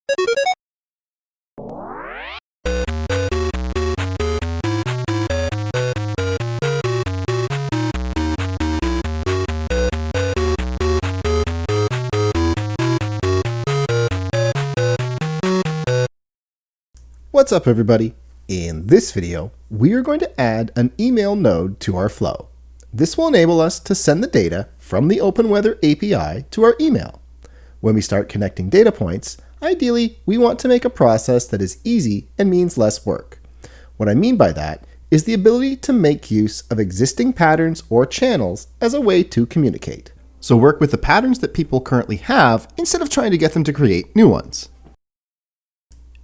What's up, everybody? In this video, we are going to add an email node to our flow. This will enable us to send the data from the OpenWeather API to our email. When we start connecting data points, ideally, we want to make a process that is easy and means less work. What I mean by that is the ability to make use of existing patterns or channels as a way to communicate. So work with the patterns that people currently have instead of trying to get them to create new ones.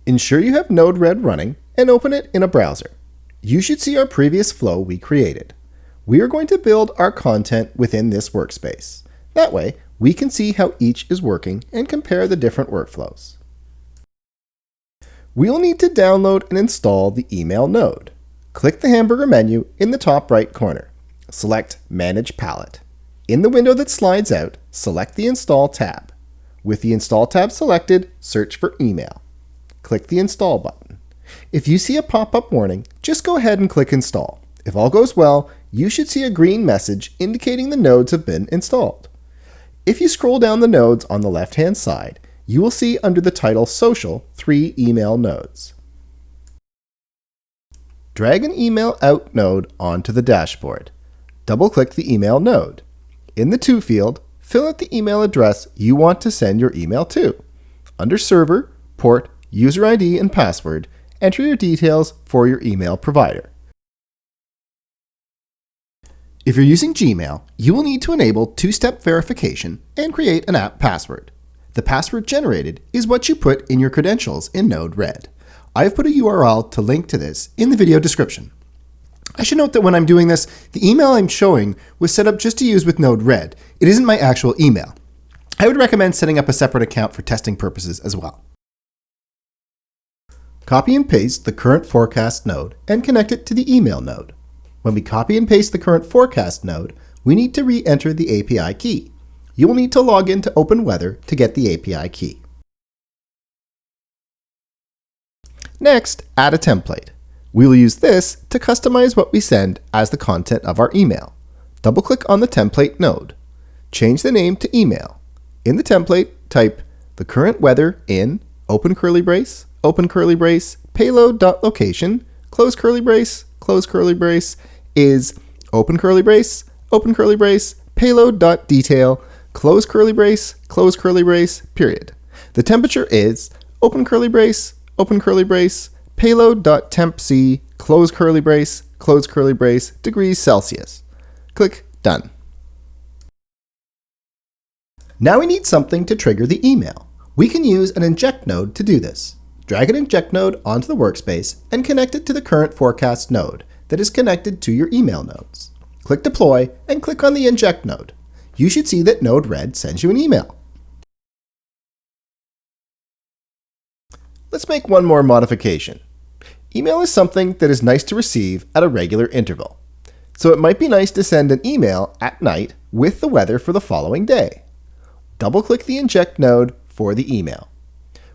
Ensure you have Node-RED running and open it in a browser. You should see our previous flow we created. We are going to build our content within this workspace. That way, we can see how each is working and compare the different workflows. We'll need to download and install the email node. Click the hamburger menu in the top right corner. Select Manage Palette. In the window that slides out, select the Install tab. With the Install tab selected, search for Email. Click the Install button. If you see a pop-up warning, just go ahead and click Install. If all goes well, you should see a green message indicating the nodes have been installed. If you scroll down the nodes on the left-hand side, you will see under the title Social 3 email nodes. Drag an Email Out node onto the dashboard. Double-click the email node. In the To field, fill out the email address you want to send your email to. Under Server, Port, User ID and password, enter your details for your email provider. If you're using Gmail, you will need to enable two-step verification and create an app password. The password generated is what you put in your credentials in Node-RED. I've put a URL to link to this in the video description. I should note that when I'm doing this, the email I'm showing was set up just to use with Node-RED. It isn't my actual email. I would recommend setting up a separate account for testing purposes as well. Copy and paste the current forecast node and connect it to the email node. When we copy and paste the current forecast node, we need to re-enter the API key. You will need to log into OpenWeather to get the API key. Next, add a template. We will use this to customize what we send as the content of our email. Double-click on the template node. Change the name to email. In the template, type the current weather in open curly brace, payload.location, close curly brace, is open curly brace, payload.detail, close curly brace, period. The temperature is open curly brace, payload.tempc, close curly brace, degrees Celsius. Click Done. Now we need something to trigger the email. We can use an inject node to do this. Drag an inject node onto the workspace and connect it to the current forecast node that is connected to your email nodes. Click Deploy and click on the inject node. You should see that Node-RED sends you an email. Let's make one more modification. Email is something that is nice to receive at a regular interval. So it might be nice to send an email at night with the weather for the following day. Double-click the inject node for the email.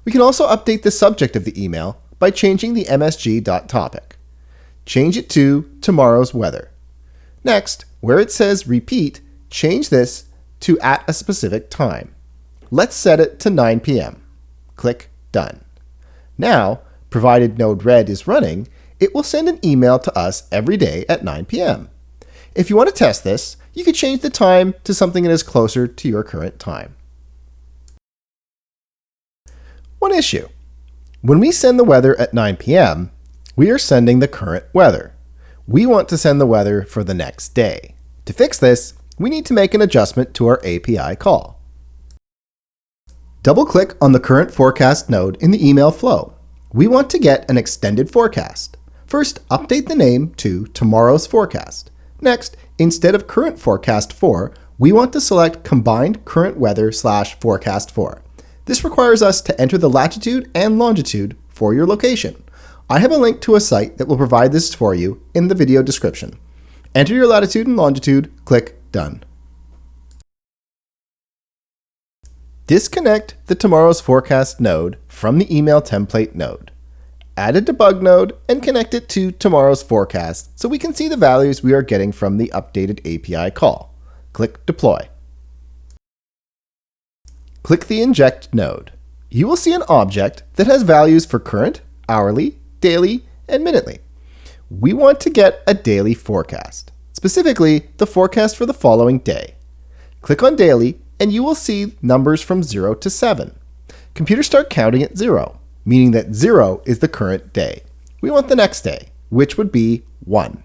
We can also update the subject of the email by changing the msg.topic. Change it to tomorrow's weather. Next, where it says repeat, change this to at a specific time. Let's set it to 9 p.m. Click Done. Now, provided Node-RED is running, it will send an email to us every day at 9 p.m. If you want to test this, you could change the time to something that is closer to your current time. One issue. When we send the weather at 9 p.m., we are sending the current weather. We want to send the weather for the next day. To fix this, we need to make an adjustment to our API call. Double-click on the current forecast node in the email flow. We want to get an extended forecast. First, update the name to tomorrow's forecast. Next, instead of current forecast for, we want to select combined current weather / forecast for. This requires us to enter the latitude and longitude for your location. I have a link to a site that will provide this for you in the video description. Enter your latitude and longitude, click Done. Disconnect the tomorrow's forecast node from the email template node. Add a debug node and connect it to tomorrow's forecast so we can see the values we are getting from the updated API call. Click Deploy. Click the Inject node. You will see an object that has values for current, hourly, daily, and minutely. We want to get a daily forecast, specifically the forecast for the following day. Click on Daily and you will see numbers from 0 to 7. Computers start counting at 0, meaning that 0 is the current day. We want the next day, which would be 1.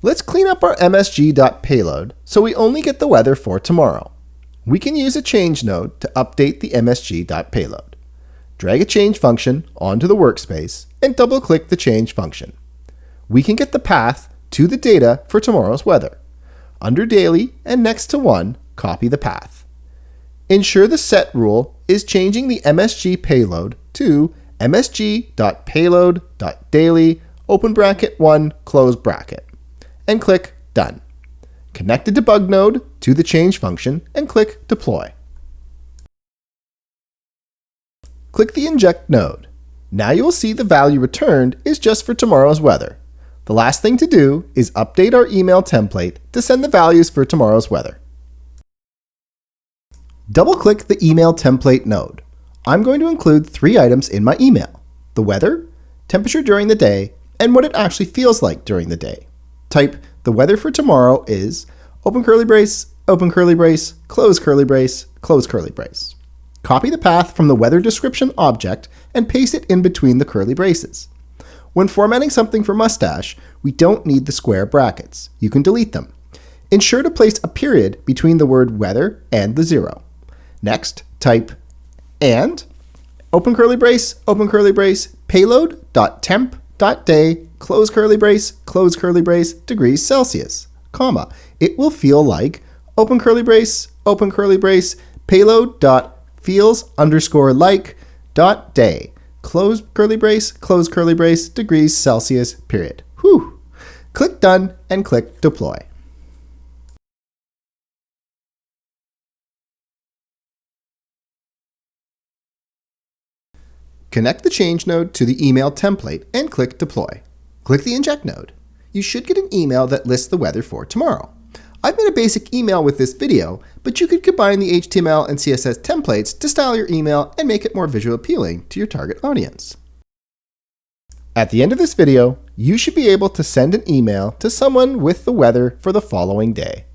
Let's clean up our msg.payload so we only get the weather for tomorrow. We can use a change node to update the msg.payload. Drag a change function onto the workspace and double-click the change function. We can get the path to the data for tomorrow's weather. Under Daily and next to 1, copy the path. Ensure the set rule is changing the MSG payload to msg.payload.daily, open bracket 1, close bracket, and click Done. Connect the debug node to the change function and click Deploy. Click the Inject node. Now you will see the value returned is just for tomorrow's weather. The last thing to do is update our email template to send the values for tomorrow's weather. Double-click the email template node. I'm going to include 3 items in my email: the weather, temperature during the day, and what it actually feels like during the day. Type the weather for tomorrow is open curly brace, close curly brace, close curly brace. Copy the path from the weather description object and paste it in between the curly braces. When formatting something for Mustache, we don't need the square brackets. You can delete them. Ensure to place a period between the word weather and the 0. Next, type and open curly brace, payload.temp.day, close curly brace, degrees Celsius, comma. It will feel like open curly brace, payload.feels_like.day, close curly brace, degrees Celsius, period. Whew. Click Done and click Deploy. Connect the change node to the email template and click Deploy. Click the Inject node. You should get an email that lists the weather for tomorrow. I've made a basic email with this video, but you could combine the HTML and CSS templates to style your email and make it more visually appealing to your target audience. At the end of this video, you should be able to send an email to someone with the weather for the following day.